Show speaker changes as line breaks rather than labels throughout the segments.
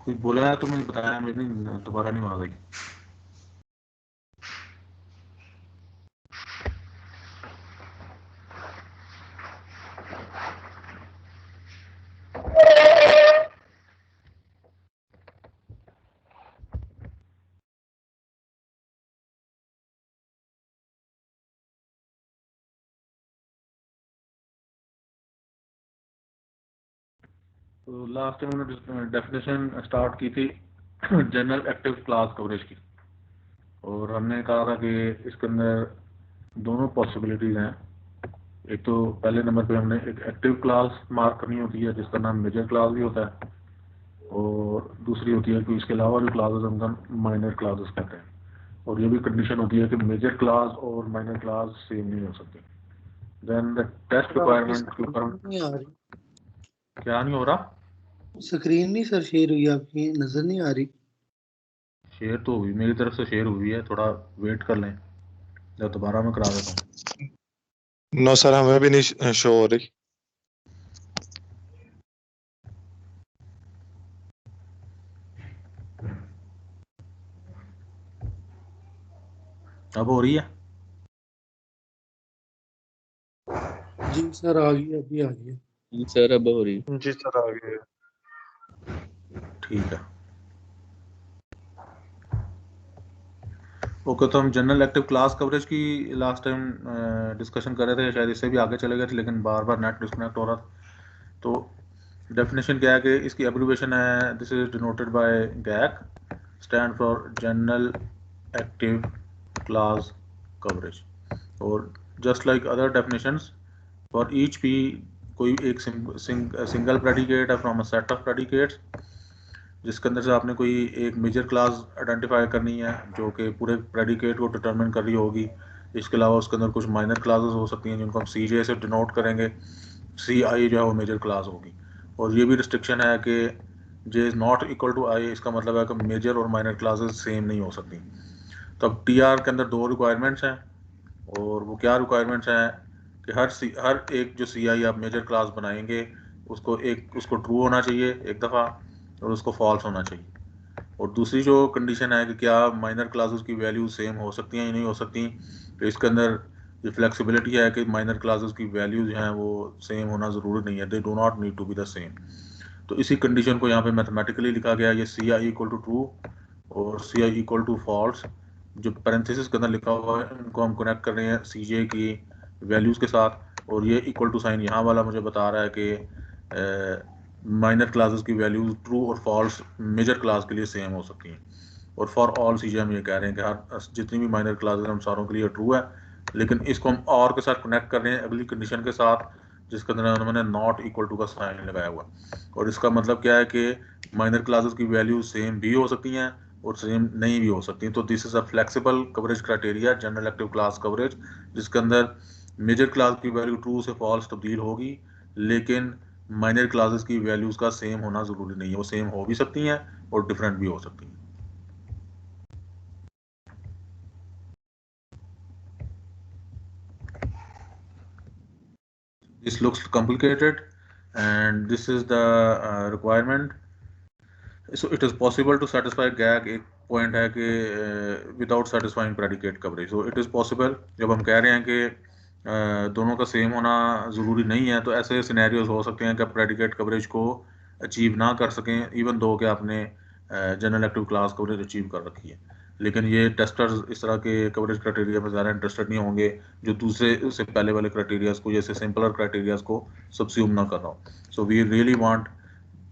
कुछ बोला है तो मुझे बताया, मुझे नहीं, दोबारा नहीं आ गई। तो लास्ट टाइम उन्होंने डेफिनेशन स्टार्ट की थी जनरल एक्टिव क्लास कवरेज की, और हमने कहा था कि इसके अंदर दोनों पॉसिबिलिटीज हैं। एक तो पहले नंबर पे हमने एक एक्टिव क्लास मार्क करनी होती है जिसका नाम मेजर क्लास भी होता है, और दूसरी होती है कि इसके अलावा जो क्लासेस उनका माइनर क्लासेस कहते हैं। और ये भी कंडीशन होती है कि मेजर क्लास और माइनर क्लास सेम नहीं हो सकती। देन द टेस्ट रिक्वायरमेंट के ऊपर
नहीं आ रही,
क्या नहीं हो रहा,
स्क्रीन नहीं सर शेयर हुई, आपकी नजर नहीं आ रही।
शेयर तो हुई, मेरी तरफ से शेयर हुई है, थोड़ा वेट कर लें, जब दोबारा मैं करा देता हूँ।
नो सर, हमें भी नहीं शो हो रही।
अब हो रही है?
जी सर आ गई, अभी आ गई।
जी सर अब हो रही।
जी सर, आ गए।
ठीक है, ओके। तो हम जनरल एक्टिव क्लास कवरेज की लास्ट टाइम डिस्कशन कर रहे थे, शायद इससे भी आगे चले गए थे, लेकिन बार बार नेट डिस्कनेक्ट हो रहा था। तो डेफिनेशन क्या है कि इसकी एब्रिविएशन है, this is denoted by GACC, stand for general active class coverage. और just like other definitions, for each P कोई एक सिंगल प्रेडिकेट है from a set of predicates, जिसके अंदर से आपने कोई एक मेजर क्लास आइडेंटिफाई करनी है जो कि पूरे प्रेडिकेट को डिटरमिन कर रही होगी। इसके अलावा उसके अंदर कुछ माइनर क्लासेस हो सकती हैं जिनको हम सी जे से डिनोट करेंगे, सी आई जो है वो मेजर क्लास होगी। और ये भी रिस्ट्रिक्शन है कि जे इज़ नॉट इक्वल टू आई, इसका मतलब है कि मेजर और माइनर क्लासेस सेम नहीं हो सकती। तो अब टी आर के अंदर दो रिक्वायरमेंट्स हैं, और वो क्या रिक्वायरमेंट्स हैं कि हर एक जो सी आई आप मेजर क्लास बनाएंगे उसको ट्रू होना चाहिए एक दफ़ा, और उसको फॉल्स होना चाहिए। और दूसरी जो कंडीशन है कि क्या माइनर क्लासेस की वैल्यू सेम हो सकती हैं या नहीं हो सकती, तो इसके अंदर ये फ्लेक्सिबिलिटी है कि माइनर क्लासेस की वैल्यूज हैं वो सेम होना ज़रूरी नहीं है, they do not need to be the same. तो इसी कंडीशन को यहाँ पे मैथमेटिकली लिखा गया है, ये सी आई इक्वल टू ट्रू और सी आई इक्वल टू फॉल्स, जो पैरेंथेसिस के अंदर लिखा हुआ है इनको हम कनेक्ट कर रहे हैं सी जे की वैल्यूज़ के साथ। और ये इक्वल टू साइन यहाँ वाला मुझे बता रहा है कि माइनर क्लासेस की वैल्यूज ट्रू और फॉल्स मेजर क्लास के लिए सेम हो सकती हैं। और फॉर ऑल सी जे हम ये कह रहे हैं कि हर जितनी भी माइनर क्लासेस हम सारों के लिए ट्रू है, लेकिन इसको हम और के साथ कनेक्ट कर रहे हैं अगली कंडीशन के साथ, जिसके अंदर उन्होंने नॉट इक्वल टू का साइन लगाया हुआ। और इसका मतलब क्या है कि माइनर क्लासेस की वैल्यू सेम भी हो सकती हैं और सेम नहीं भी हो सकती। तो this is a flexible coverage criteria general active class coverage, जिसके अंदर मेजर क्लास की वैल्यू ट्रू से फॉल्स तब्दील होगी, लेकिन माइनर क्लासेस की वैल्यूज का सेम होना जरूरी नहीं है, वो सेम हो भी सकती हैं और डिफरेंट भी हो सकती हैं। This looks complicated, and this is the requirement. So it is possible to satisfy gag, एक पॉइंट है कि without satisfying predicate coverage. So it is possible, जब हम कह रहे हैं कि दोनों का सेम होना ज़रूरी नहीं है, तो ऐसे सिनेरियोज हो सकते हैं कि प्रेडिकेट कवरेज को अचीव ना कर सकें, इवन दो कि आपने general active class coverage achieve कर रखी है। लेकिन ये टेस्टर्स इस तरह के कवरेज क्राइटेरिया में ज़्यादा इंटरेस्टेड नहीं होंगे जो दूसरे से पहले वाले क्राइटेरियाज को, जैसे सिंपलर क्राइटेरियाज को सब्स्यूम ना कर रहा हूँ। So we really want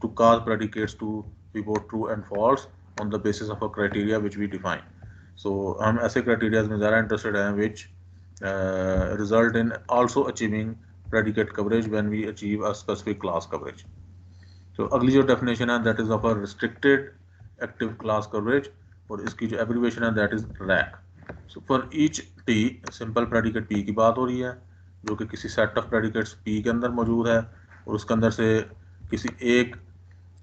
to cause predicates to be both true and false on the basis of a criteria which we define. So हम ऐसे criteria में ज़्यादा interested हैं which result in also achieving predicate coverage when we achieve a specific class coverage. So अगली जो definition है that is of a restricted active class coverage, और इसकी जो abbreviation है that is RAC. So for each T, simple predicate P की बात हो रही है जो कि किसी set of predicates P के अंदर मौजूद है, और उसके अंदर से किसी एक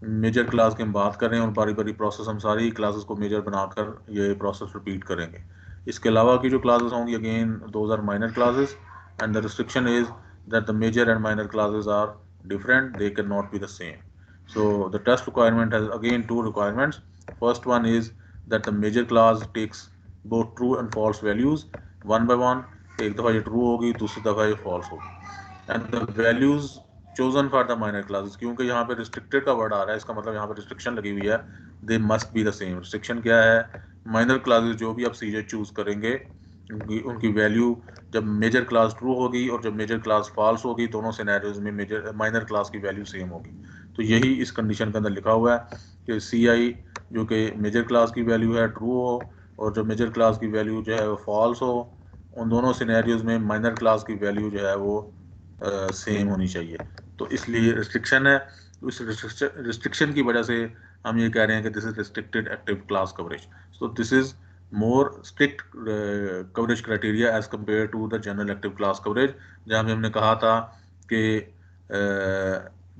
मेजर क्लास की हम बात कर रहे हैं, और बारी बारी प्रोसेस हम सारी क्लासेस को मेजर बनाकर ये प्रोसेस रिपीट करेंगे। इसके अलावा की जो क्लासेस होंगी again those are minor classes, and the restriction is that the major and minor classes are different, they can not be the same. So the test requirement has again two requirements. First one is that the major class takes both true and false values one by one. एक दफ़ा ये true होगी, दूसरी दफ़ा ये false होगी. And the values chosen for the minor classes, क्योंकि यहाँ पे restricted का word आ रहा है, इसका मतलब यहाँ पे restriction लगी हुई है. They must be the same. Restriction क्या है? Minor classes जो भी आप CJ choose करेंगे, उनकी वैल्यू जब मेजर क्लास ट्रू होगी और जब मेजर क्लास फॉल्स होगी, दोनों सिनेरियोज में मेजर माइनर क्लास की वैल्यू सेम होगी. तो यही इस कंडीशन के अंदर लिखा हुआ है कि CI जो कि मेजर क्लास की वैल्यू है ट्रू हो और जब मेजर क्लास की वैल्यू जो है वो फॉल्स हो, उन दोनों सिनेरियोज में माइनर क्लास की वैल्यू जो है वो सेम होनी चाहिए. तो इसलिए रिस्ट्रिक्शन है. उस रिस्ट्रिक्शन की वजह से हम ये कह रहे हैं कि this is restricted active class coverage. So this is more strict coverage criteria as compared to the general active class coverage, जहाँ पे हमने कहा था कि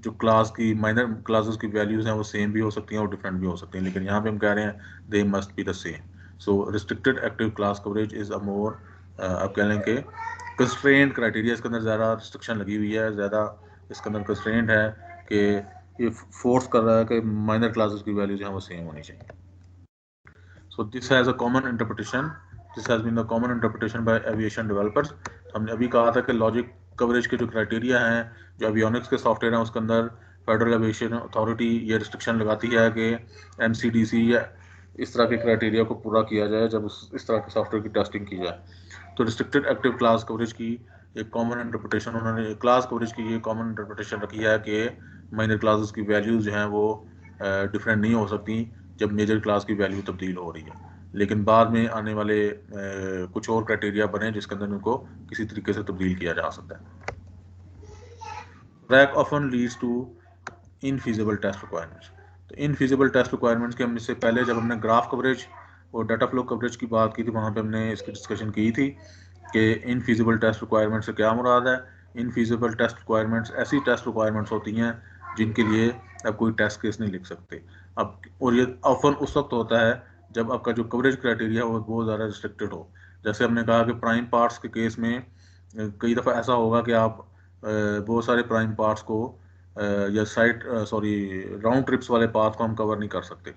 जो क्लास की माइनर क्लासेस की वैल्यूज हैं वो सेम भी हो सकती हैं और डिफरेंट भी हो सकती हैं, लेकिन यहाँ पे हम कह रहे हैं they must be the same. So restricted active class coverage is a more आप कह लें कि कंस्ट्रेंट क्राइटेरिया. इसके अंदर ज़्यादा रिस्ट्रिक्शन लगी हुई है, ज़्यादा इसके अंदर कंस्ट्रेंट है कि ये फोर्स कर रहा है कि माइनर क्लासेस की वैल्यूज हैं वो सेम होनी चाहिए. So this has a common interpretation. This has been the common interpretation by aviation developers. हमने अभी कहा था कि लॉजिक कवरेज के जो क्राइटेरिया हैं, जो एवियोनिक्स के सॉफ्टवेयर हैं, उसके अंदर फेडरल एविएशन अथॉरिटी ये रिस्ट्रिक्शन लगाती है कि MCDC या इस तरह के क्राइटेरिया को पूरा किया जाए जब इस तरह के सॉफ्टवेयर की टेस्टिंग की जाए. तो रिस्ट्रिक्टेड एक्टिव क्लास कवरेज की एक कॉमन इंटरप्रिटेशन उन्होंने क्लास कवरेज की ये कॉमन इंटरप्रिटेशन रखी है कि माइनर क्लासेस की वैल्यूज जो हैं वो डिफरेंट नहीं हो सकती जब मेजर क्लास की वैल्यू तब्दील हो रही है, लेकिन बाद में आने वाले कुछ और क्राइटेरिया बने जिसके अंदर उनको किसी तरीके से तब्दील किया जा सकता है. RACC often leads to infeasible test requirements. तो इनफीजिबल टेस्ट रिक्वायरमेंट्स के हम इससे पहले जब हमने ग्राफ कवरेज और डाटा फ्लो कवरेज की बात की थी, वहाँ पे हमने इसकी डिस्कशन की थी कि इनफीजिबल टेस्ट रिक्वायरमेंट से क्या मुराद है. इनफीजिबल टेस्ट रिक्वायरमेंट्स ऐसी टेस्ट रिक्वायरमेंट्स होती हैं जिनके लिए आप कोई टेस्ट केस नहीं लिख सकते. अब और ये ऑफन उस वक्त होता है जब आपका जो कवरेज क्राइटेरिया हो बहुत ज़्यादा रिस्ट्रिक्टेड हो. जैसे हमने कहा कि प्राइम पार्ट्स के केस में कई दफ़ा ऐसा होगा कि आप बहुत सारे प्राइम पार्ट्स को या राउंड ट्रिप्स वाले पाथ को हम कवर नहीं कर सकते.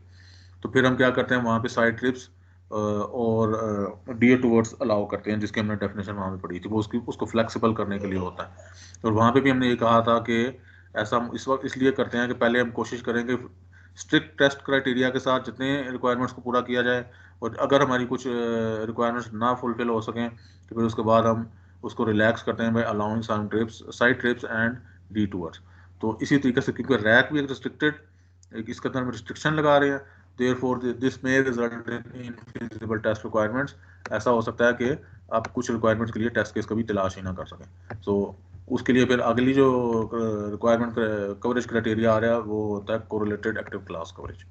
तो फिर हम क्या करते हैं, वहाँ पे साइड ट्रिप्स और डियर टूवर्ड्स अलाउ करते हैं, जिसकी हमने डेफिनेशन वहाँ पे पढ़ी थी. वो उसको फ्लेक्सिबल करने के लिए होता है. और वहाँ पे भी हमने ये कहा था कि ऐसा हम इस वक्त इसलिए करते हैं कि पहले हम कोशिश करेंगे स्ट्रिक्ट टेस्ट क्राइटेरिया के साथ जितने रिक्वायरमेंट्स को पूरा किया जाए, और अगर हमारी कुछ रिक्वायरमेंट्स ना फुलफिल हो सकें तो फिर उसके बाद हम उसको रिलैक्स करते हैं by allowing some trips, side trips and detours. तो इसी तरीके से क्योंकि रैक भी एक रिस्ट्रिक्टेड इसके अंदर में रिस्ट्रिक्शन लगा रहे हैं, therefore this may result in infeasible test requirements. ऐसा हो सकता है कि आप कुछ रिक्वायरमेंट्स के लिए टेस्ट केस कभी तलाश ही ना कर सकें. सो उसके लिए फिर अगली जो रिक्वायरमेंट कवरेज क्राइटेरिया आ रहा है वो होता है कोरिलेटेड एक्टिव क्लास कवरेज.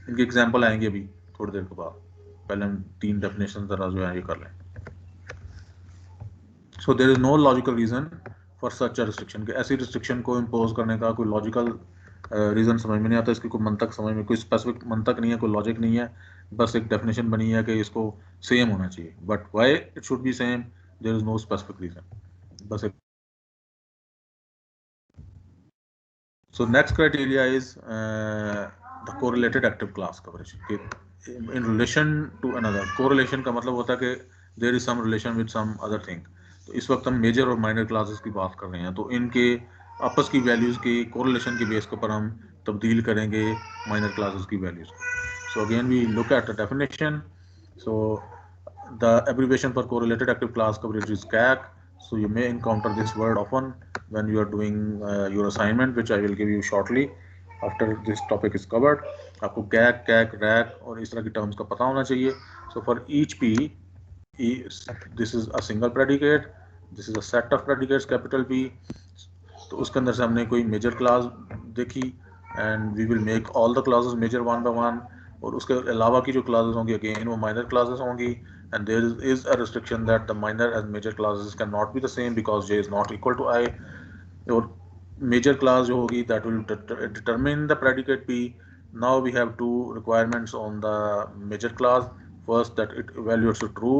इनके एग्जांपल आएंगे अभी थोड़ी देर के बाद. पहले हम 3 डेफिनेशन जरा जो है ये कर लें. So there is no logical reason for such a restriction. कि ऐसी रिस्ट्रिक्शन को इम्पोज करने का कोई लॉजिकल रीज़न समझ में नहीं आता. इसकी कोई मंतक समझ में, कोई स्पेसिफिक मंतक नहीं है, कोई लॉजिक नहीं है. बस एक डेफिनेशन बनी है कि इसको सेम होना चाहिए. But why it should be same, there is no specific reason. बस एक. So next criteria is the correlated active class coverage. In relation to another. Correlation का मतलब होता है कि there is some relation with some other thing. तो इस वक्त हम मेजर और माइनर क्लासेस की बात कर रहे हैं, तो इनके आपस की वैल्यूज़ की कोरिलेशन के बेस के ऊपर हम तब्दील करेंगे माइनर क्लासेस की वैल्यूज़ को. So again we look at the definition. So the abbreviation for correlated active class coverage is CAC. So you may encounter this word often when you are doing your assignment, which I will give you shortly after this topic is covered. आपको CAC, RAC और इस तरह की terms का पता होना चाहिए. So for each P, this is a single predicate, this is a set of predicates capital P. तो उसके अंदर से हमने कोई मेजर क्लास देखी and we will make all the classes major one by one. और उसके अलावा की जो क्लासेस होंगी अगेन वो माइनर क्लासेस होंगी. And there is a restriction that the minor and major classes can not be the same because J is not equal to I. और major class जो होगी that will determine the predicate P. Now we have two requirements on the major class. First, that it evaluates to true,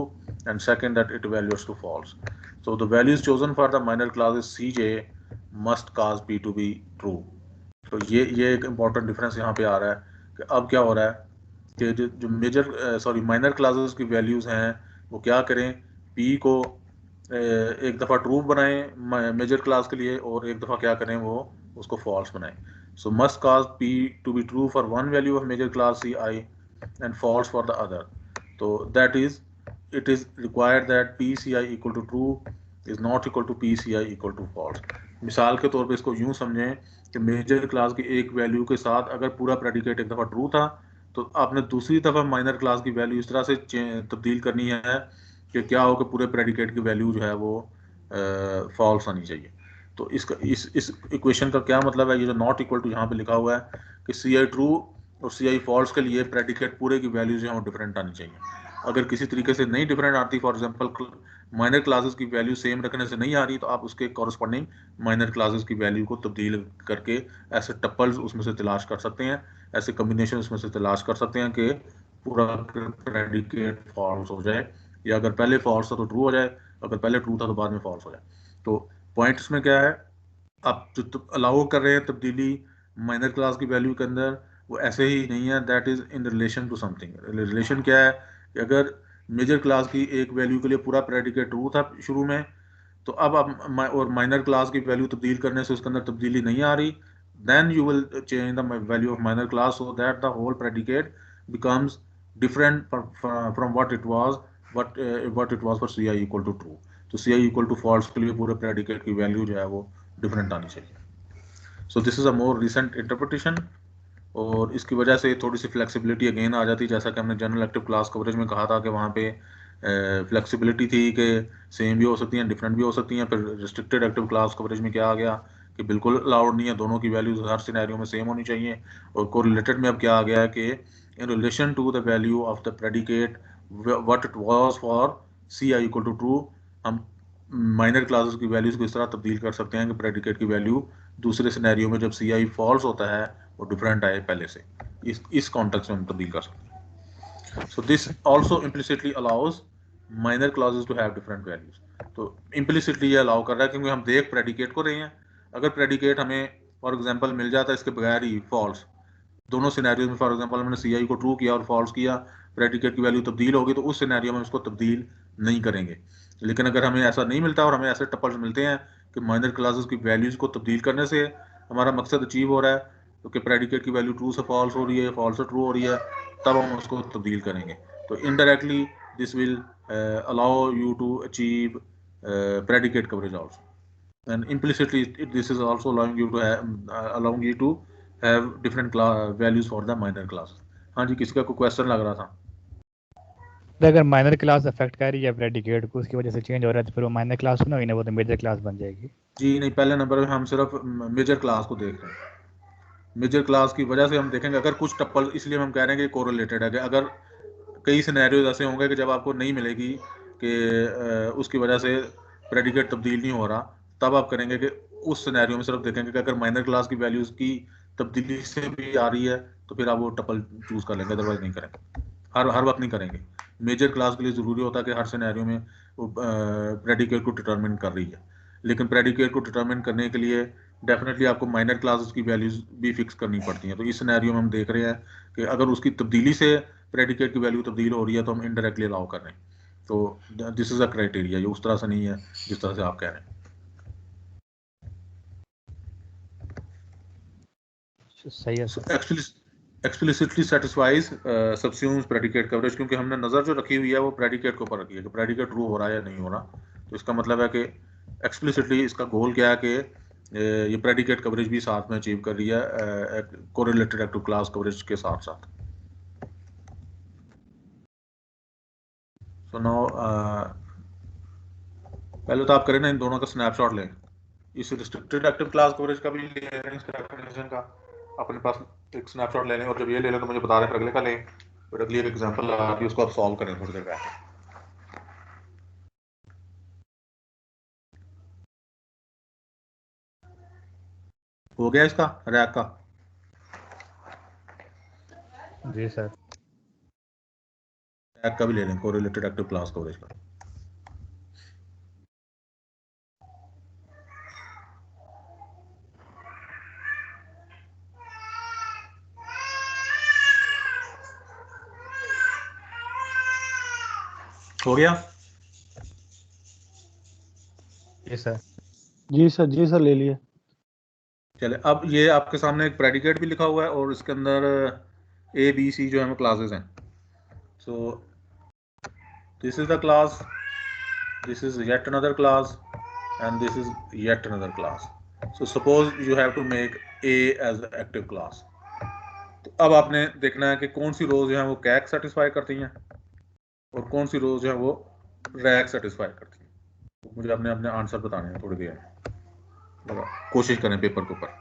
and second, that it evaluates to false. So the values chosen for the minor class is CJ must cause P to be true. तो ये एक important difference यहाँ पे आ रहा है कि अब क्या हो रहा है कि जो मेजर माइनर क्लासेस की वैल्यूज हैं वो क्या करें, पी को एक दफ़ा ट्रू बनाएं मेजर क्लास के लिए और एक दफ़ा क्या करें वो उसको फॉल्स बनाएं. So must cause P to be true for one value of major clause C I and false for the other. तो that is it is required that PCI equal to true is not equal to PCI equal to false. मिसाल के तौर पे इसको यूं समझें कि major class की एक वैल्यू के साथ अगर पूरा प्रेडिकेट एक दफ़ा ट्रू था तो आपने दूसरी दफ़ा माइनर क्लास की वैल्यू इस तरह से तब्दील करनी है कि क्या हो कि पूरे प्रेडिकेट की वैल्यू जो है वो फॉल्स आनी चाहिए. तो इसका इस इक्वेशन का क्या मतलब है, ये जो नॉट इक्वल टू यहाँ पे लिखा हुआ है कि सी आई ट्रू और सी आई फॉल्स के लिए प्रेडिकेट पूरे की वैल्यू जो है वो डिफरेंट आनी चाहिए. अगर किसी तरीके से नहीं डिफरेंट आती, फॉर एग्जांपल माइनर क्लासेस की वैल्यू सेम रखने से नहीं आ रही, तो आप उसके कॉरस्पॉन्डिंग माइनर क्लासेस की वैल्यू को तब्दील करके ऐसे टप्पल्स उसमें से तलाश कर सकते हैं, ऐसे कम्बिनेशन उसमें से तलाश कर सकते हैं कि पूरा प्रेडिकेट फॉल्स हो जाए, या अगर पहले फॉल्स था तो ट्रू हो जाए, अगर पहले ट्रू था तो बाद में फॉल्स हो जाए. तो पॉइंट इसमें क्या है, आप जो अलाउ कर रहे हैं तब्दीली माइनर क्लास की वैल्यू के अंदर वो ऐसे ही नहीं है, that is in relation to something. Relation क्या है कि अगर मेजर क्लास की एक वैल्यू के लिए पूरा प्रेडिकेट ट्रू था शुरू में, तो अब आप और माइनर क्लास की वैल्यू तब्दील करने से उसके अंदर तब्दीली नहीं आ रही, then you will change the value of minor class so that the whole predicate becomes different from what it was for C I equal to true. तो C I equal to false के लिए पूरे predicate की value जो है वो different आनी चाहिए. So this is a more recent interpretation, और इसकी वजह से थोड़ी सी फ्लेक्सिबिलिटी अगेन आ जाती है, जैसा कि हमने जनरल एक्टिव क्लास कवरेज में कहा था कि वहाँ पे फ्लेक्सिबिलिटी थी कि सेम भी हो सकती हैं, डिफरेंट भी हो सकती हैं. फिर रिस्ट्रिक्टेड एक्टिव क्लास कवरेज में क्या आ गया कि बिल्कुल अलाउड नहीं है, दोनों की वैल्यूज हर सिनेरियो में सेम होनी चाहिए. और कोरिलेटेड में अब क्या आ गया है कि in relation to the value of the predicate what it was for C I equal to true, हम माइनर क्लासेस की वैल्यूज को इस तरह तब्दील कर सकते हैं कि प्रेडिकेट की वैल्यू दूसरे सिनेरियो में जब सी आई फॉल्स होता है वो डिफरेंट आए पहले से. इस कॉन्टेक्स्ट में हम तब्दील कर सकते हैं. So this also implicitly allows minor clauses to have different values. तो इम्प्लिसिटली ये अलाउ कर रहा है क्योंकि हम देख प्रेडिकेट को रहे हैं. अगर प्रेडिकेट हमें फॉर एग्जांपल मिल जाता है इसके बगैर ही फॉल्स, दोनों सिनेरियोज में फॉर एग्जांपल हमने सी आई को ट्रू किया और फॉल्स किया, प्रेडिकेट की वैल्यू तब्दील होगी, तो उस सिनेरियो में उसको तब्दील नहीं करेंगे. लेकिन अगर हमें ऐसा नहीं मिलता और हमें ऐसे टपल्स मिलते हैं कि माइनर क्लासेस की वैल्यूज को तब्दील करने से हमारा मकसद अचीव हो रहा है, तो कि प्रेडिकेट की वैल्यू ट्रू से फॉल्स हो रही है, फॉल्स से ट्रू हो रही है, तब हम उसको तब्दील करेंगे. तो indirectly this will allow you to achieve predicate coverage also, and implicitly this is also allowing you to have different values for the minor classes. हाँ जी, किसी का कोई क्वेश्चन लग रहा था?
अगर माइनर क्लास अफेक्ट कर रही है प्रेडिकेट को, उसकी वजह से चेंज हो रहा है, तो फिर वो माइनर क्लास नहीं होगी ना, वो तो मेजर क्लास बन जाएगी.
जी नहीं, पहले नंबर में हम सिर्फ मेजर क्लास को देख रहे हैं. मेजर क्लास की वजह से हम देखेंगे अगर कुछ टप्पल, इसलिए हम कह रहे हैं कि कोरिलेटेड है, कि अगर कई सिनेरियोज ऐसे होंगे कि जब आपको नहीं मिलेगी कि उसकी वजह से प्रेडिकेट तब्दील नहीं हो रहा, तब आप करेंगे कि उस सिनेरियो में सिर्फ देखेंगे कि अगर माइनर क्लास की वैल्यूज की तब्दीली से भी आ रही है तो फिर आप वो टप्पल चूज कर लेंगे, अदरवाइज नहीं करेंगे. हर वक्त नहीं करेंगे. मेजर क्लास के लिए ज़रूरी होता है कि हर सिनेरियो में वो प्रेडिकेट को डिटरमिन कर रही है, लेकिन प्रेडिकेट को डिटरमिन करने के लिए डेफिनेटली आपको माइनर क्लासेस की वैल्यूज भी फिक्स करनी पड़ती हैं. तो इस सिनेरियो में हम देख रहे हैं कि अगर उसकी तब्दीली से प्रेडिकेट की वैल्यू तब्दील हो रही है तो हम इनडायरेक्टली अलाउ कर रहे हैं. तो दिस इज अ क्राइटेरिया, ये उस तरह से नहीं है जिस तरह से आप कह रहे हैं.
सही है sir.
Explicitly satisfies subsumes predicate coverage, क्योंकि हमने नज़र जो रखी हुई है वो प्रेडिकेट के ऊपर रखी है कि प्रेडिकेट ट्रू हो रहा है या नहीं हो रहा. तो इसका मतलब है कि एक्सप्लिसिटली इसका गोल क्या है कि ये प्रेडिकेट कवरेज भी साथ में अचीव कर रही है कोरिलेटेड एक्टिव क्लास कवरेज के साथ साथ. सो नाउ पहले तो आप करें ना, इन दोनों का स्नैपशॉट लें. इस रिस्ट्रिक्टेड एक्टिव क्लास कवरेज का भी ले रहे हैं, इसका डेफिनेशन का अपने पास एक स्नैपशॉट ले लें, और जब ये ले लें तो मुझे बता दें, फिर अगले का लें, फिर अगली एक एग्जांपल लगा के उसको आप सॉल्व करें थोड़ी देर बैठ. हो गया इसका रैक का?
जी सर.
रैक का भी ले लें, कोरिलेटेड एक्टिव क्लास कवरेज का. हो गया?
जी सर।
जी सर ले लिया।
चले, अब ये आपके सामने एक प्रेडिकेट भी लिखा हुआ है और इसके अंदर ए बी सी जो है वो क्लासेस हैं. So this is the class, this is yet another class, and this is yet another class. So suppose you have to make A as an active class. तो अब आपने देखना है कि कौन सी रोज जो है वो कैक सेटिस्फाई करती हैं और कौन सी रोज जो है वो रैक सेटिस्फाई करती हैं. तो मुझे अपने अपने आंसर बताने हैं थोड़ी देर में. कोशिश करें पेपर के ऊपर.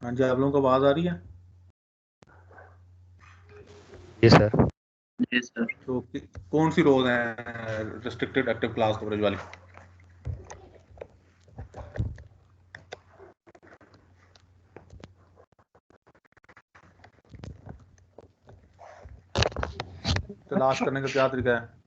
हाँ जी, आप लोगों को आवाज आ रही है?
जी सर।
तो कौन सी रोज हैं रिस्ट्रिक्टेड एक्टिव क्लास कवरेज वाली? तलाश करने का क्या तरीका है?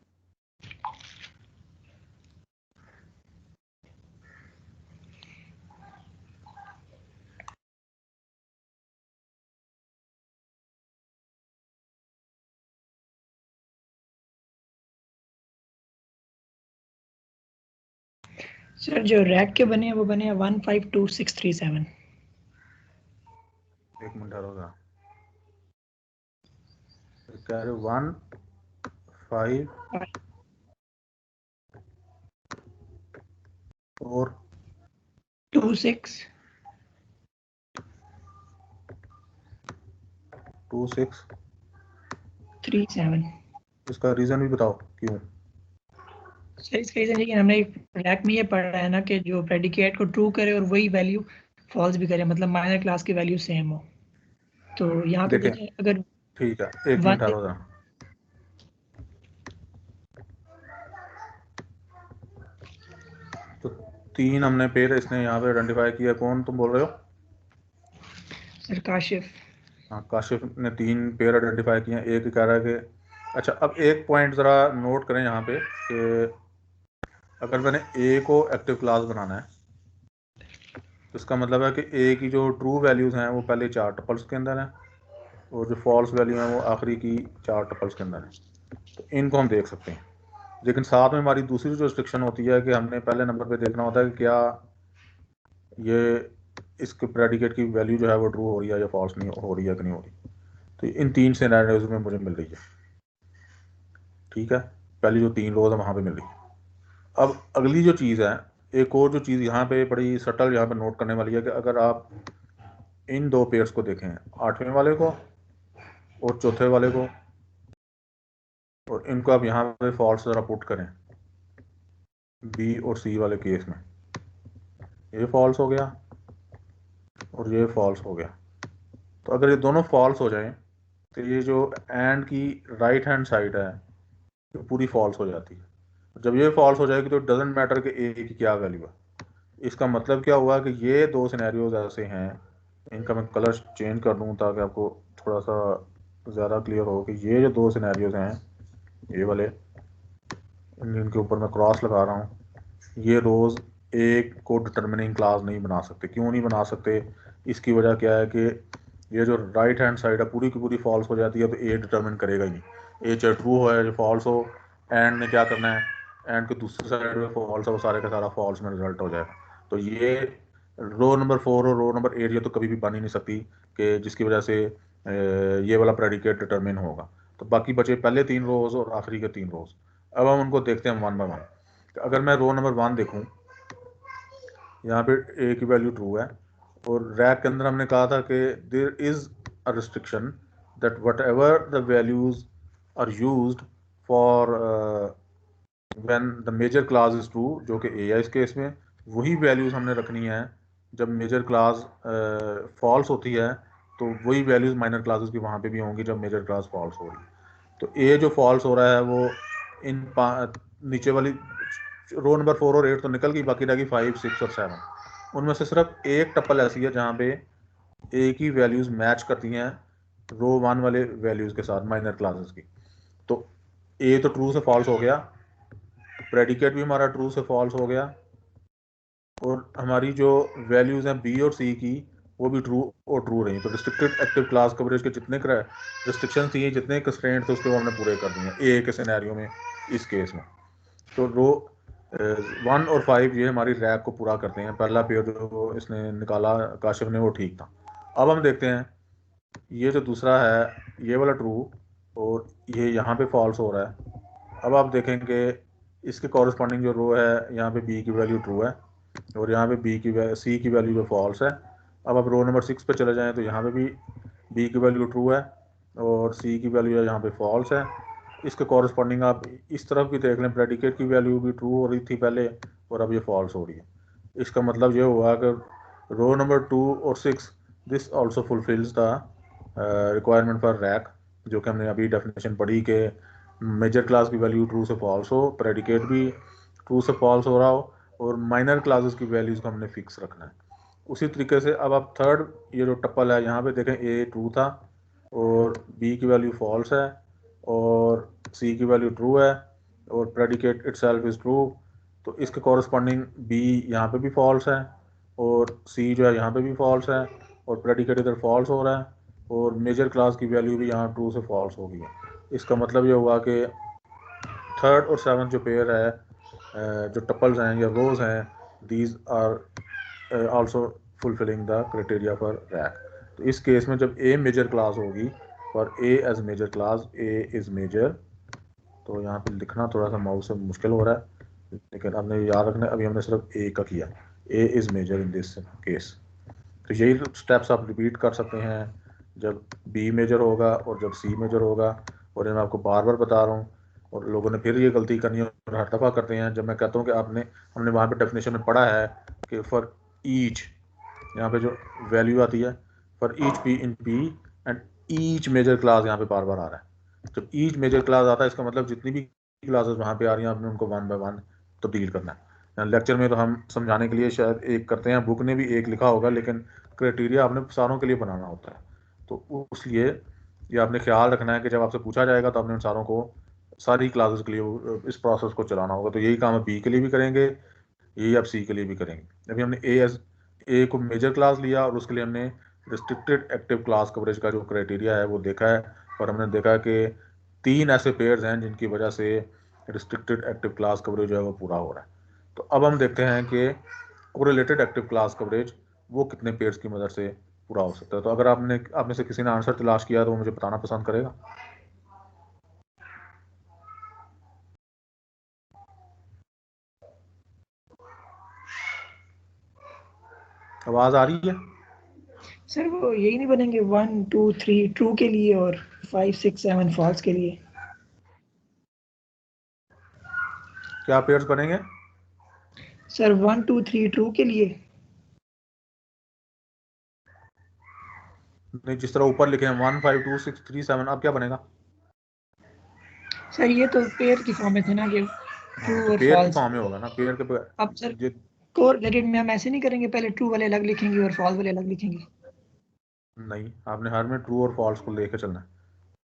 सर जो रैक के बने हैं वो बने हैं 152637।
एक मिनट ठहरोगा. कह रहे 1 5 और
2 6
2 6
3 7।
इसका रीजन भी बताओ क्यों।
सर इसका रीजन है कि हमने रैक में ये पढ़ा है ना कि जो प्रेडिकेट को ट्रू करे और वही वैल्यू फॉल्स भी करे, मतलब माइनर क्लास की वैल्यू सेम हो। तो यहाँ पे
देखें,
देखें अगर
ठीक है, एक मिनट ठहरो जरा। तो 3 हमने पेयर इसने यहाँ पे आइडेंटिफाई किया। कौन तुम बोल रहे हो?
सर काशिफ।
हाँ, काशिफ ने 3 पेयर आइडेंटिफाई किए हैं। एक कह रहा है कि अच्छा, अब एक पॉइंट ज़रा नोट करें यहाँ पे कि अगर मैंने ए को एक्टिव क्लास बनाना है तो इसका मतलब है कि ए की जो ट्रू वैल्यूज़ हैं वो पहले 4 टपल्स के अंदर हैं और जो फॉल्स वैल्यू हैं वो आखिरी की 4 टपल्स के अंदर हैं। तो इनको हम देख सकते हैं, लेकिन साथ में हमारी दूसरी जो रिस्ट्रिक्शन होती है कि हमने पहले नंबर पे देखना होता है कि क्या ये इसके प्रेडिकेट की वैल्यू जो है वो ट्रू हो रही है या फॉल्स नहीं हो रही है कि नहीं हो रही। तो इन 3 सिनेरियोज में मुझे मिल रही है। ठीक है, पहली जो 3 रोज है वहाँ पे मिल रही है। अब अगली जो चीज़ है, एक और जो चीज़ यहाँ पे बड़ी सटल यहाँ पे नोट करने वाली है कि अगर आप इन 2 पेयर्स को देखें, 8वें वाले को और चौथे वाले को, और इनको आप यहाँ पे फॉल्स ज़रा पुट करें बी और सी वाले केस में, ये फॉल्स हो गया और ये फॉल्स हो गया। तो अगर ये दोनों फॉल्स हो जाएं तो ये जो एंड की राइट हैंड साइड है ये पूरी फॉल्स हो जाती है। जब ये फॉल्स हो जाएगी तो डजेंट मैटर कि ए की क्या वैल्यू है। इसका मतलब क्या हुआ कि ये 2 सिनेरियोज ऐसे हैं, इनका मैं कलर चेंज कर दूँ ताकि आपको थोड़ा सा ज़्यादा क्लियर हो कि ये जो 2 सिनेरियोज हैं, ये वाले, इनके ऊपर मैं क्रॉस लगा रहा हूँ, ये रोज़ एक को डिटर्मिनिंग क्लास नहीं बना सकते। क्यों नहीं बना सकते? इसकी वजह क्या है कि ये जो राइट हैंड साइड है पूरी की पूरी फॉल्स हो जाती है, तो ए डिटर्मिन करेगा ही नहीं। ए चाहे ट्रू हो या फॉल्स हो, एंड ने क्या करना है, एंड के दूसरी साइड में फॉल्स है, वो सारे का सारा फॉल्स में रिजल्ट हो जाएगा। तो ये रो नंबर 4 और रो नंबर 8 ये तो कभी भी बन ही नहीं सकती कि जिसकी वजह से ये वाला प्रेडिकेट डिटर्मिन होगा। तो बाकी बचे पहले 3 रोज और आखिरी के 3 रोज। अब हम उनको देखते हैं वन बाय वन। अगर मैं रो नंबर 1 देखूं, यहाँ पे ए की वैल्यू ट्रू है और रैक के अंदर हमने कहा था कि there is a restriction that whatever the values are used for when the major class is true, जो कि ए है इस केस में, वही वैल्यूज हमने रखनी है जब मेजर क्लास फॉल्स होती है, तो वही वैल्यूज माइनर क्लासेस की वहाँ पे भी होंगी जब मेजर क्लास फॉल्स हो रही है। तो ए जो फॉल्स हो रहा है वो इन नीचे वाली रो नंबर 4 और 8 तो निकल गई, बाकी रह गई 5 6 और 7। उनमें से सिर्फ एक टप्पल ऐसी है जहाँ पे ए की वैल्यूज मैच करती हैं रो 1 वाले वैल्यूज के साथ माइनर क्लासेस की। तो ए तो ट्रू से फॉल्स हो गया, प्रेडिकेट भी हमारा ट्रू से फॉल्स हो गया, और हमारी जो वैल्यूज हैं बी और सी की वो भी ट्रू और ट्रू रही। तो रिस्ट्रिक्टेड एक्टिव क्लास कवरेज के जितने रिस्ट्रिक्शन थी, जितने कंस्ट्रेंट थे, उसके वो हमने पूरे कर दिए ए के सिनेरियो में इस केस में। तो रो 1 और 5 ये हमारी रैक को पूरा करते हैं। पहला पेयर जो इसने निकाला काशिफ ने वो ठीक था। अब हम देखते हैं ये जो दूसरा है ये वाला ट्रू और ये यहाँ पे फॉल्स हो रहा है। अब आप देखेंगे इसके कॉरस्पॉन्डिंग जो रो है यहाँ पे बी की वैल्यू ट्रू है और यहाँ पे सी की वैल्यू जो फॉल्स है। अब आप रो नंबर 6 पे चले जाएं तो यहाँ पे भी बी की वैल्यू ट्रू है और सी की वैल्यू यहाँ पे फॉल्स है। इसके कॉरस्पॉन्डिंग आप इस तरफ भी देख लें, प्रेडिकेट की वैल्यू भी ट्रू हो रही थी पहले और अब ये फॉल्स हो रही है। इसका मतलब ये हुआ कि रो नंबर 2 और 6 this also fulfils the requirement for rack, जो कि हमने अभी डेफिनेशन पढ़ी कि मेजर क्लास की वैल्यू ट्रू से फॉल्स हो, प्रेडिकेट भी ट्रू से फॉल्स हो रहा हो और माइनर क्लासेस की वैल्यूज़ को हमने फिक्स रखना है। उसी तरीके से अब आप थर्ड ये जो टप्पल है यहाँ पे देखें, ए ट्रू था और बी की वैल्यू फॉल्स है और सी की वैल्यू ट्रू है और प्रेडिकेट इटसेल्फ इज़ ट्रू। तो इसके कॉरस्पॉन्डिंग बी यहाँ पे भी फॉल्स है और सी जो है यहाँ पे भी फॉल्स है और प्रेडिकेट इधर फॉल्स हो रहा है और मेजर क्लास की वैल्यू भी यहाँ ट्रू से फॉल्स हो गई है। इसका मतलब ये हुआ कि थर्ड और सेवन्थ जो पेयर है, जो टप्पल्स हैं या रोज हैं, these are also fulfilling the criteria for RACC. तो इस केस में जब ए मेजर क्लास होगी for A as major class, A is major, तो यहाँ पे लिखना थोड़ा सा माउस से मुश्किल हो रहा है, लेकिन हमने याद रखना अभी हमने सिर्फ ए का किया, A is major in this case. तो यही स्टेप्स आप रिपीट कर सकते हैं जब बी मेजर होगा और जब सी मेजर होगा। और ये मैं आपको बार बार बता रहा हूँ और लोगों ने फिर ये गलती करनी है और हर दफ़ा करते हैं। जब मैं कहता हूँ कि हमने वहाँ पे डेफिनेशन में पढ़ा है कि फॉर ईच, यहाँ पे जो वैल्यू आती है for each P in P and each major class यहाँ पे बार बार आ रहा है। जब ईच मेजर क्लास आता है इसका मतलब जितनी भी क्लासेस वहाँ पे आ रही हैं आपने उनको वन बाय वन तब्दील करना है। लेक्चर में तो हम समझाने के लिए शायद एक करते हैं, बुक ने भी एक लिखा होगा, लेकिन क्राइटेरिया आपने सारों के लिए बनाना होता है। तो उसलिए ये आपने ख्याल रखना है कि जब आपसे पूछा जाएगा तो आपने उन सारों को सारी क्लासेस के लिए इस प्रोसेस को चलाना होगा। तो यही काम आप बी के लिए भी करेंगे, यही आप सी के लिए भी करेंगे। अभी हमने ए को मेजर क्लास लिया और उसके लिए हमने रिस्ट्रिक्टेड एक्टिव क्लास कवरेज का जो क्राइटेरिया है वो देखा है, और हमने देखा कि 3 ऐसे पेयर्स हैं जिनकी वजह से रिस्ट्रिक्टेड एक्टिव क्लास कवरेज जो है वो पूरा हो रहा है। तो अब हम देखते हैं कि कोरिलेटेड एक्टिव क्लास कवरेज वो कितने पेयर्स की मदद से पूरा हो सकता है। तो अगर आप में से किसी ने आंसर तलाश किया तो वो मुझे बताना पसंद करेगा। आवाज आ रही है?
सर वो यही नहीं बनेंगे 1 2 3 ट्रू के लिए और 5 6 7 फॉल्स के लिए?
क्या पेयर्स बनेंगे?
सर 1 2 3 ट्रू के लिए।
नहीं, जिस तरह ऊपर लिखे हैं 1 5 2 6 3 7, अब क्या बनेगा?
सर ये तो पेयर की फॉर्म में थे ना कि ट्रू
तो
और
पेयर की
फॉल्स।
फॉर्म में होगा ना, पेयर के
अब सर कोरिलेटेड में हम ऐसे नहीं करेंगे, पहले ट्रू वाले अलग लिखेंगे और फॉल्स वाले अलग लिखेंगे?
नहीं, आपने हर में ट्रू और फॉल्स को लेकर चलना है।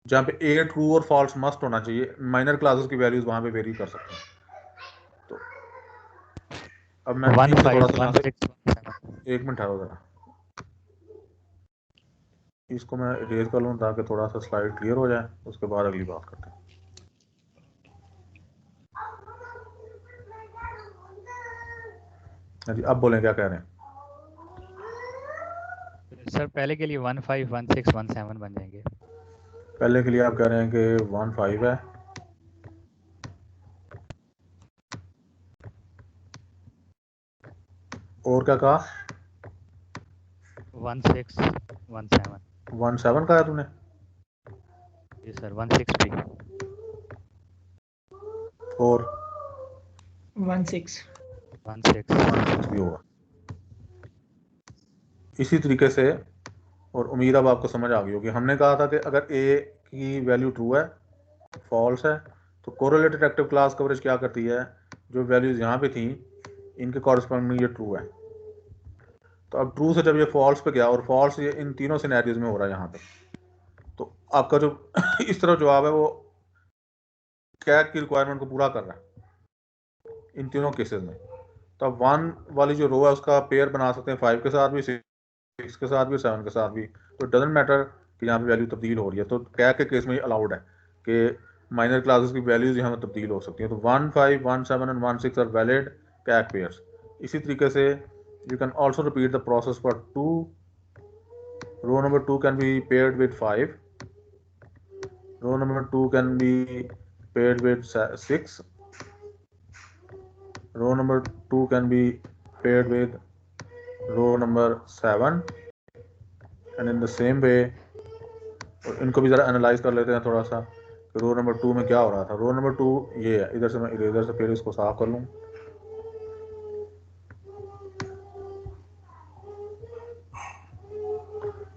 जहाँ पे ए ट्रू और फॉल्स मस्ट होना चाहिए, माइनर क्लासेस की वैल्यूज वहाँ पे वेरी कर सकते हैं। तो अब मैं
1
इनसे
5
थोड़ा सा
1 6 1 7।
एक मिनट ठहरो जरा, इसको मैं इरेज कर लूँ ताकि थोड़ा सा स्लाइड क्लियर हो जाए, उसके बाद अगली बात करते हैं। हाँ जी, अब बोलें क्या कह रहे हैं?
सर पहले के लिए 1 5 1 6 1 7 बन जाएंगे।
पहले के लिए आप कह रहे हैं कि 1 5 है, और क्या कहा?
1 6 1 7।
1 7 कहा तूने?
जी सर 1 6 भी।
और
1 6
1 6
भी होगा इसी तरीके से। और उम्मीद अब आपको समझ आ गई होगी। हमने कहा था कि अगर ए की वैल्यू ट्रू है, फॉल्स है, तो कोरिलेटेड एक्टिव क्लास कवरेज क्या करती है, जो वैल्यूज यहाँ पे थी इनके कॉरस्पॉन्डिंग ये ट्रू है। तो अब ट्रू से जब ये फॉल्स पे गया, और फॉल्स ये इन तीनों सिनेरियोज में हो रहा है यहाँ पे, तो आपका जो इस तरह जवाब है वो कैग की रिक्वायरमेंट को पूरा कर रहा है इन तीनों केसेस में। तो अब 1 वाली जो रो है उसका पेयर बना सकते हैं 5 के साथ भी, 6 के साथ भी, 7 के साथ भी। तो डजेंट मैटर कि यहाँ पे वैल्यू तब्दील हो रही है। तो कैग के केस में ये अलाउड है कि माइनर क्लासेस की वैल्यूज यहाँ में तब्दील हो सकती हैं। तो 1 5 1 7 and 1 6 are valid CAC pairs. इसी तरीके से you can also repeat the process for 2. Row number 2 can be paired with 5. Row number 2 can be paired with 6. Row number 2 can be paired with row number 7. And in the same way, और इनको भी ज़रा analyse कर लेते हैं थोड़ा सा कि रो नंबर 2 में क्या हो रहा था। रो नंबर 2 ये है, इधर से मैं इरेजर से फिर इसको साफ कर लूँ।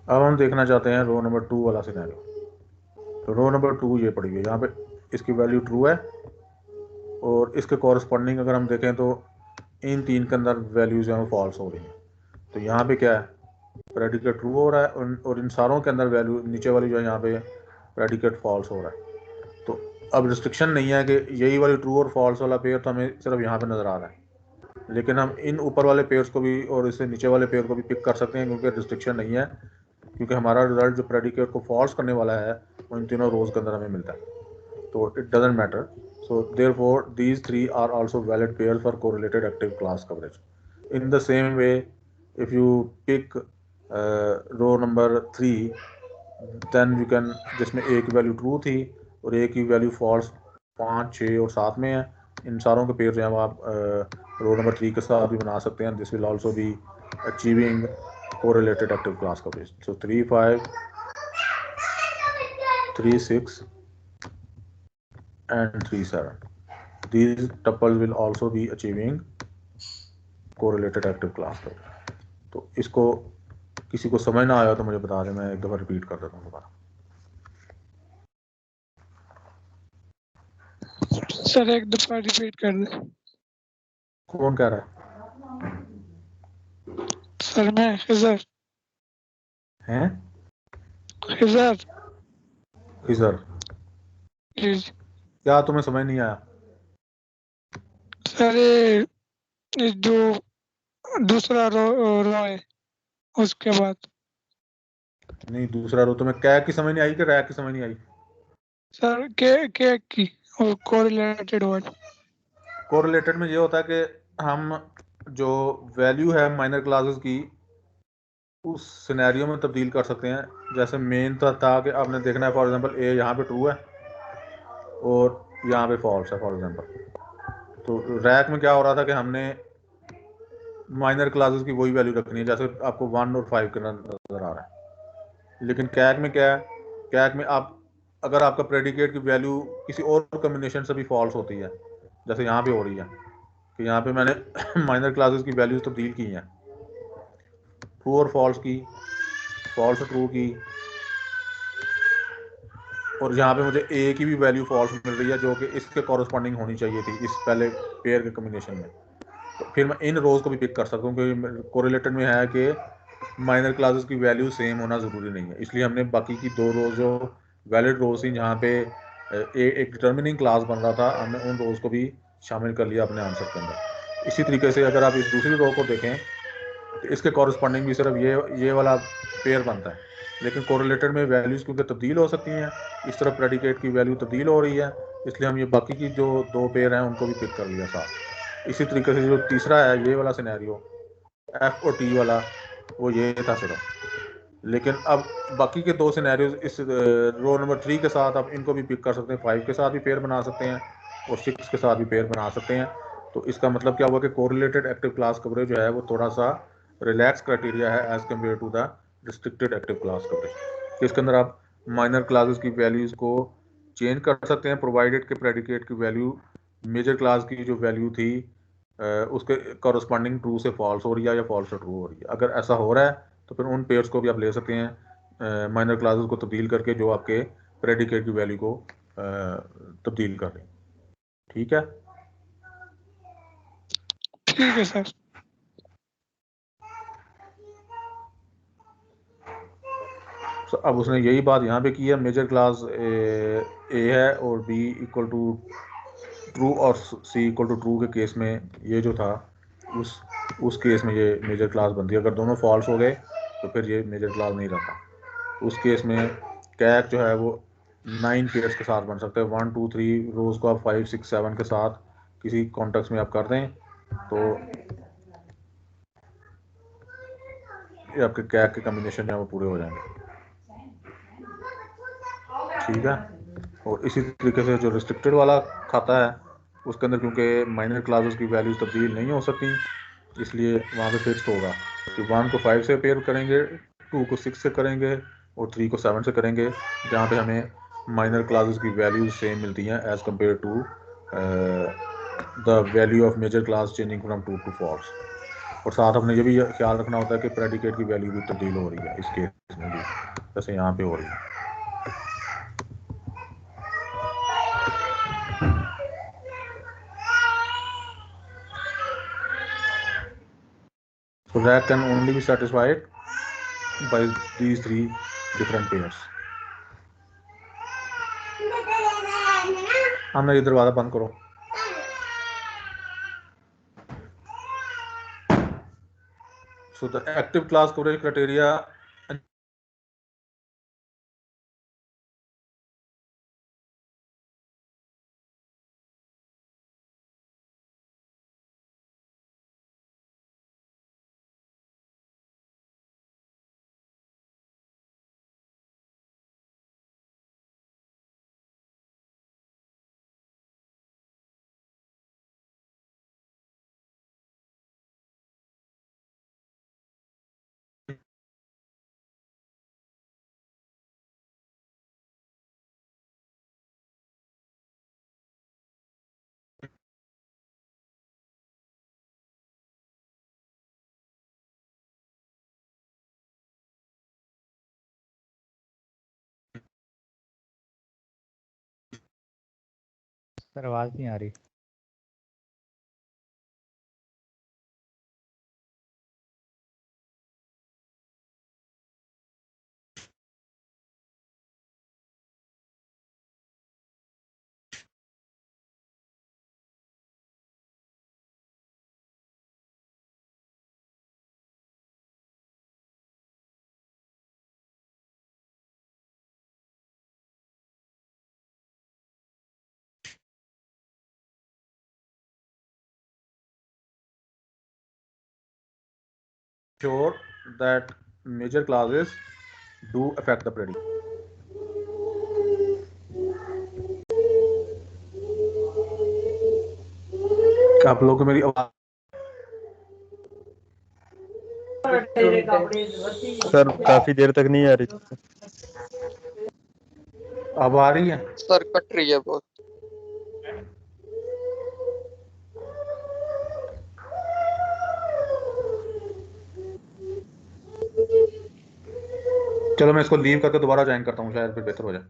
अब हम देखना चाहते हैं रो नंबर 2 वाला सिनेरियो। तो रो नंबर 2 ये पड़ी हुई है, यहाँ पे इसकी वैल्यू ट्रू है, और इसके कॉरस्पॉन्डिंग अगर हम देखें तो इन 3 के अंदर वैल्यूज हैं वो फॉल्स हो रही हैं। तो यहाँ पे क्या है, प्रेडिकेट ट्रू हो रहा है, और इन सारों के अंदर वैल्यू नीचे वाली जो है यहाँ पे प्रेडिकेट फॉल्स हो रहा है। तो अब रिस्ट्रिक्शन नहीं है कि यही वाली ट्रू और फॉल्स वाला पेयर तो हमें सिर्फ यहाँ पे नज़र आ रहा है, लेकिन हम इन ऊपर वाले पेयर्स को भी और इससे नीचे वाले पेयर को भी पिक कर सकते हैं, क्योंकि रिस्ट्रिक्शन नहीं है, क्योंकि हमारा रिजल्ट जो प्रेडिकेट को फॉल्स करने वाला है वो इन तीनों रोज के अंदर हमें मिलता है। तो it doesn't matter. So therefore these 3 are also valid pairs for correlated active class coverage. In the same way, if you pick row number 3, then you can, जिसमें ए की वैल्यू ट्रू थी और ए की वैल्यू फॉल्स 5 6 और 7 में है, इन सारों के पेयर जो हैं वो आप रो नंबर 3 के साथ भी बना सकते हैं. This will also be achieving correlated active class coverage. So 3 5 3 6 and 3 7. These tuples will also be achieving correlated active class coverage. तो इसको किसी को समझ ना आया तो मुझे बता दें, मैं एक दफ़ा रिपीट कर देता हूँ दोबारा.
सर एक दफा रिपीट कर दे.
कौन कह रहा है?
सर मैं खिजर.
हैं?
खिजर
खिजर.
जी.
क्या तुम्हें समझ नहीं आया?
सर ये जो दूसरा रो है उसके बाद.
नहीं, दूसरा रो तुम्हें क्या की समझ नहीं आई कि रैक की समझ नहीं आई?
सर के की और कोरिलेटेड वर्ड.
कोरिलेटेड में ये होता है कि हम जो वैल्यू है माइनर क्लासेस की उस सिनेरियो में तब्दील कर सकते हैं. जैसे मेन था कि आपने देखना है फॉर एग्जांपल ए यहाँ पे ट्रू है और यहाँ पे फॉल्स है फॉर एग्जांपल. तो रैक में क्या हो रहा था कि हमने माइनर क्लासेस की वही वैल्यू रखनी है जैसे आपको 1 और 5 का नजर आ रहा है. लेकिन कैक में क्या है, कैक में आप अगर आपका प्रेडिकेट की वैल्यू किसी और कम्बिनेशन से भी फॉल्स होती है, जैसे यहाँ पे हो रही है कि यहाँ पे मैंने माइनर क्लासेस की वैल्यूज तब्दील की हैं, ट्रू और फॉल्स की, फॉल्स और ट्रू की, और यहाँ पे मुझे ए की भी वैल्यू फॉल्स मिल रही है जो कि इसके कॉरस्पॉन्डिंग होनी चाहिए थी इस पहले पेयर के कम्बिनेशन में. तो फिर मैं इन रोज को भी पिक कर सकता हूँ क्योंकि कोरिलेटेड में है कि माइनर क्लासेस की वैल्यू सेम होना ज़रूरी नहीं है. इसलिए हमने बाकी की दो रोज जो वैलिड रोज थी जहाँ पे एक डिटर्मिनिंग क्लास बन रहा था, हमने उन रोज को भी शामिल कर लिया अपने आंसर के अंदर. इसी तरीके से अगर आप इस दूसरी रो को देखें तो इसके कॉरस्पॉन्डिंग भी सिर्फ ये वाला पेयर बनता है. लेकिन कोरिलेटेड में वैल्यूज़ क्योंकि तब्दील हो सकती हैं, इस तरफ प्रेडिकेट की वैल्यू तब्दील हो रही है, इसलिए हम ये बाकी की जो दो पेयर हैं उनको भी पिक कर लिया साथ. इसी तरीके से जो तीसरा है ये वाला सिनेरियो एफ और टी वाला, वो ये था सिर्फ. लेकिन अब बाकी के दो सिनेरियोज इस रो नंबर 3 के साथ आप इनको भी पिक कर सकते हैं, 5 के साथ भी पेयर बना सकते हैं और 6 के साथ भी पेयर बना सकते हैं. तो इसका मतलब क्या हुआ कि कोरिलेटेड एक्टिव क्लास कवरेज जो है वो थोड़ा सा रिलैक्स क्राइटेरिया है as compare to the restricted active class coverage. इसके अंदर आप माइनर क्लासेस की वैल्यूज़ को चेंज कर सकते हैं प्रोवाइडेड के प्रेडिकेट की वैल्यू मेजर क्लास की जो वैल्यू थी उसके कॉरस्पॉन्डिंग ट्रू से फॉल्स हो रही है या फॉल्स से ट्रू हो रही है. अगर ऐसा हो रहा है तो फिर उन पेयर्स को भी आप ले सकते हैं माइनर क्लासेस को तब्दील करके जो आपके प्रेडिकेट की वैल्यू को तब्दील कर दें. ठीक है?
ठीक है सर.
तो अब उसने यही बात यहाँ पे की है, मेजर क्लास ए है और बी इक्वल टू ट्रू और सी इक्वल टू ट्रू के केस में ये जो था उस केस में ये मेजर क्लास बनती है. अगर दोनों फॉल्स हो गए तो फिर ये मेजर क्लास नहीं रहता. उस केस में कैक जो है वो 9 पेयर्स के साथ बन सकते हैं. 1 2 3 रोज को आप 5 6 7 के साथ किसी कॉन्टेक्स्ट में आप कर दें तो ये आपके कैक के कम्बिनेशन जो है वो पूरे हो जाएंगे. ठीक है? और इसी तरीके से जो रिस्ट्रिक्टेड वाला खाता है उसके अंदर क्योंकि माइनर क्लासेस की वैल्यूज तब्दील नहीं हो सकती, इसलिए वहाँ पे फिक्स होगा कि 1 को 5 से पेयर करेंगे, 2 को 6 से करेंगे और 3 को 7 से करेंगे, जहाँ पे हमें माइनर क्लासेस की वैल्यूज सेम मिलती हैं as compare to the value of major class changing from true to false. और साथ हमने ये भी ख्याल रखना होता है कि प्रेडिकेट की वैल्यू भी तब्दील हो रही है इस केस में भी, जैसे यहाँ पे हो रही है. So rack can only be satisfied by these three different pairs. हमने ये दरवाजा बंद करो. So the active class coverage criteria
sir आवाज़ नहीं आ रही।
Sure that major clauses do affect the predicate. आप लोगों को मेरी आवाज
सर काफी देर तक नहीं आ रही।
अब आ रही है?
सर कट रही है बहुत।
चलो मैं इसको लीव करके दोबारा ज्वाइन करता हूँ, शायद फिर बेहतर हो जाए।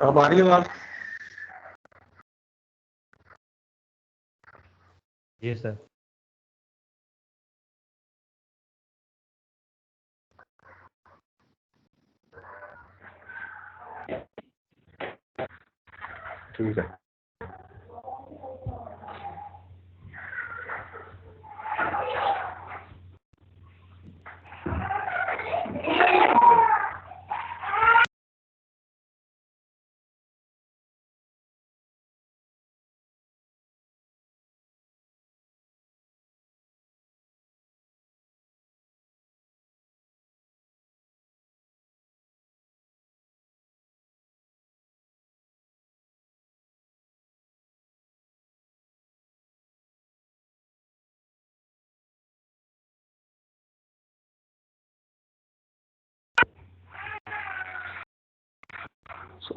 अब आ रही है आवाज?
जी सर।
ठीक है।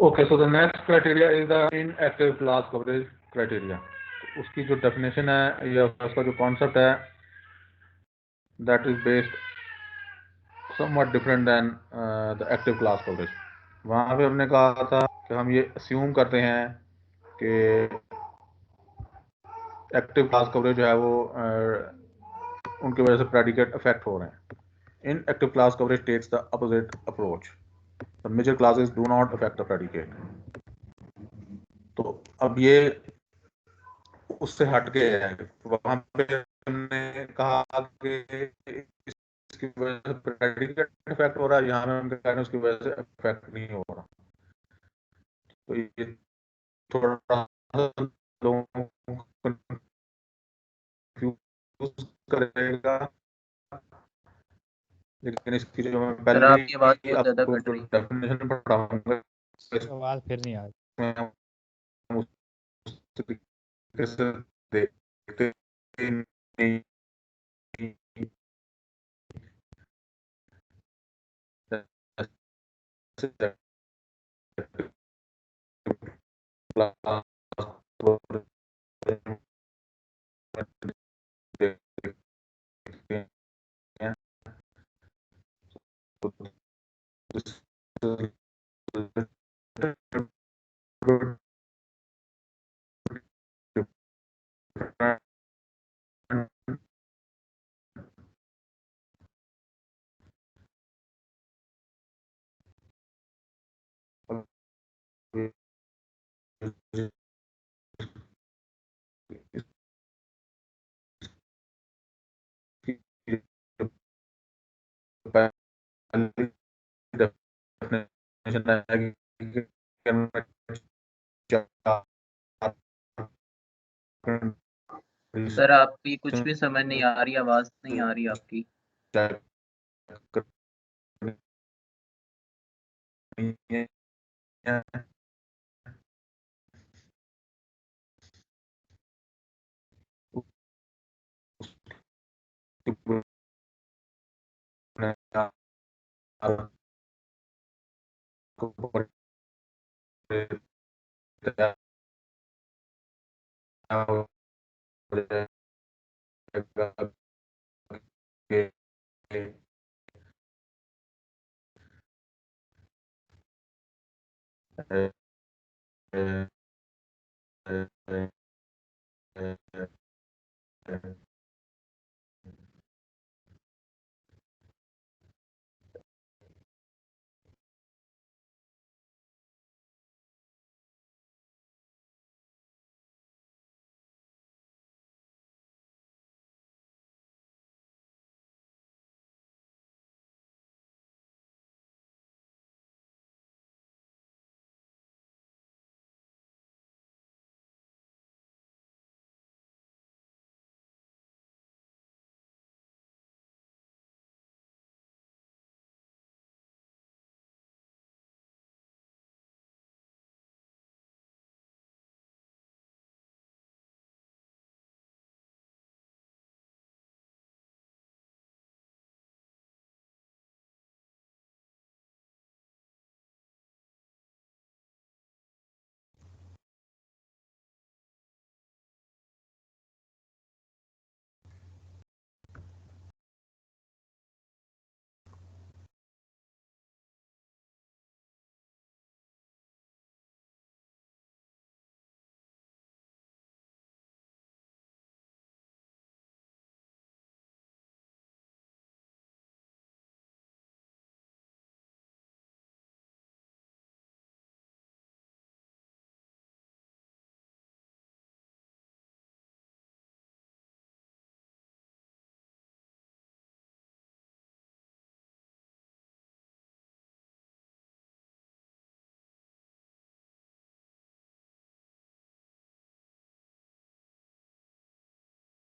Okay, so the next criteria is the inactive class coverage criteria. तो उसकी जो definition है या उसका जो concept है, that is based somewhat different than the active class coverage. वहाँ पे हमने कहा था कि हम ये assume करते हैं कि active class coverage जो है वो उनकी वजह से predicate affect हो रहे हैं. Inactive class coverage takes the opposite approach. The major clauses do not affect the predicate. तो अब ये उससे हटके है, वहां पे हमने कहा कि इसकी वजह से प्रेडिकेट इफेक्ट हो रहा है, यहाँ में हम कह रहे हैं उसकी वजह से इफेक्ट नहीं हो रहा। तो ये थोड़ा लोगों को कंफ्यूज करेगा, लेकिन इसकी जो मैं पहले
आपकी आवाज बहुत ज्यादा
आपको
कट रही है।
डेफिनेशन पढ़ाऊंगा
आवाज़ फिर नहीं आ रही।
उसमें उस तरीके से देखते नहीं
सर आपकी कुछ भी समझ नहीं आ रही, आवाज नहीं आ रही आपकी।